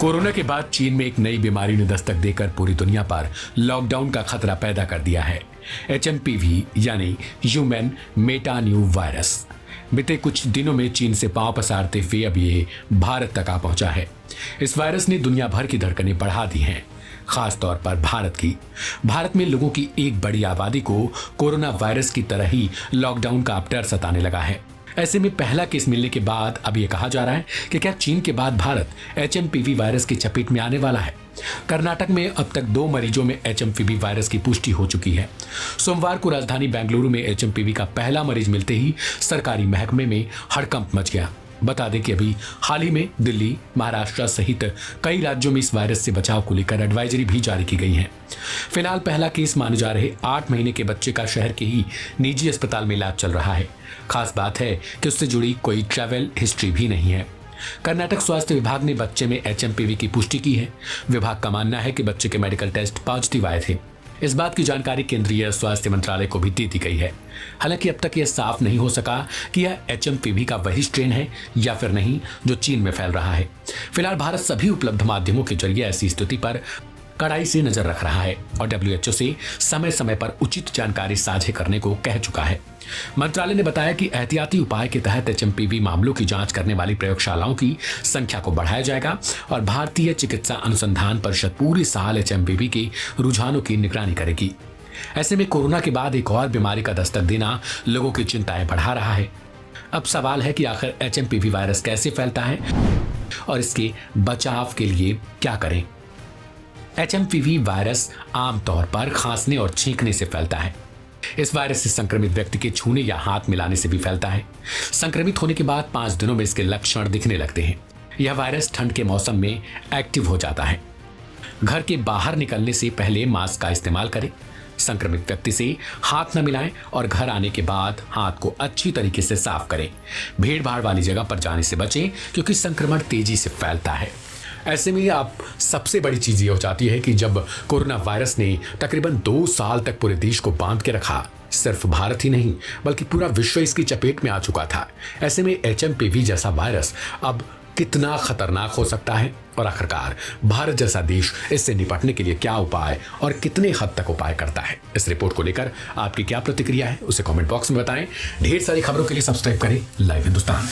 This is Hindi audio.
कोरोना के बाद चीन में एक नई बीमारी ने दस्तक देकर पूरी दुनिया पर लॉकडाउन का खतरा पैदा कर दिया है। HMPV यानी ह्यूमन मेटान्यू वायरस बीते कुछ दिनों में चीन से पांव पसारते हुए अब ये भारत तक आ पहुंचा है। इस वायरस ने दुनिया भर की धड़कनें बढ़ा दी हैं, खास तौर पर भारत की। भारत में लोगों की एक बड़ी आबादी को कोरोना वायरस की तरह ही लॉकडाउन का अब डर सताने लगा है। ऐसे में पहला केस मिलने के बाद अब ये कहा जा रहा है कि क्या चीन के बाद भारत HMPV वायरस की चपेट में आने वाला है। कर्नाटक में अब तक 2 मरीजों में HMPV वायरस की पुष्टि हो चुकी है। सोमवार को राजधानी बेंगलुरु में HMPV का पहला मरीज मिलते ही सरकारी महकमे में हड़कंप मच गया। बता दें कि अभी हाल ही में दिल्ली, महाराष्ट्र सहित कई राज्यों में इस वायरस से बचाव को लेकर एडवाइजरी भी जारी की गई है। फिलहाल पहला केस माने जा रहे 8 महीने के बच्चे का शहर के ही निजी अस्पताल में इलाज चल रहा है। खास बात है कि उससे जुड़ी कोई ट्रैवल हिस्ट्री भी नहीं है। कर्नाटक स्वास्थ्य विभाग ने बच्चे में HMPV की पुष्टि की है। विभाग का मानना है कि बच्चे के मेडिकल टेस्ट पॉजिटिव आए थे। इस बात की जानकारी केंद्रीय स्वास्थ्य मंत्रालय को भी दे दी गई है। हालांकि अब तक यह साफ नहीं हो सका कि यह HMPV का वही स्ट्रेन है या फिर नहीं जो चीन में फैल रहा है। फिलहाल भारत सभी उपलब्ध माध्यमों के जरिए ऐसी स्थिति पर कड़ाई से नजर रख रहा है और WHO से समय समय पर उचित जानकारी साझा करने को कह चुका है। मंत्रालय ने बताया कि एहतियाती उपाय के तहत HMPV मामलों की जांच करने वाली प्रयोगशालाओं की संख्या को बढ़ाया जाएगा और भारतीय चिकित्सा अनुसंधान परिषद पूरे साल HMPV के रुझानों की निगरानी करेगी। ऐसे में कोरोना के बाद एक और बीमारी का दस्तक देना लोगों की चिंताएं बढ़ा रहा है। अब सवाल है कि आखिर HMPV वायरस कैसे फैलता है और इसके बचाव के लिए क्या करें। HMPV वायरस आमतौर पर खांसने और छींकने से फैलता है। इस वायरस से संक्रमित व्यक्ति के छूने या हाथ मिलाने से भी फैलता है। संक्रमित होने के बाद 5 दिनों में इसके लक्षण दिखने लगते हैं। यह वायरस ठंड के मौसम में एक्टिव हो जाता है। घर के बाहर निकलने से पहले मास्क का इस्तेमाल करें। संक्रमित व्यक्ति से हाथ न मिलाएं और घर आने के बाद हाथ को अच्छी तरीके से साफ करें। भीड़ भाड़ वाली जगह पर जाने से बचें क्योंकि संक्रमण तेजी से फैलता है। ऐसे में आप सबसे बड़ी चीज ये हो जाती है कि जब कोरोना वायरस ने तकरीबन 2 साल तक पूरे देश को बांध के रखा, सिर्फ भारत ही नहीं बल्कि पूरा विश्व इसकी चपेट में आ चुका था। ऐसे में HMPV जैसा वायरस अब कितना खतरनाक हो सकता है और आखिरकार भारत जैसा देश इससे निपटने के लिए क्या उपाय और कितने हद तक उपाय करता है। इस रिपोर्ट को लेकर आपकी क्या प्रतिक्रिया है उसे कमेंट बॉक्स में बताएं। ढेर सारी खबरों के लिए सब्सक्राइब करें लाइव हिंदुस्तान।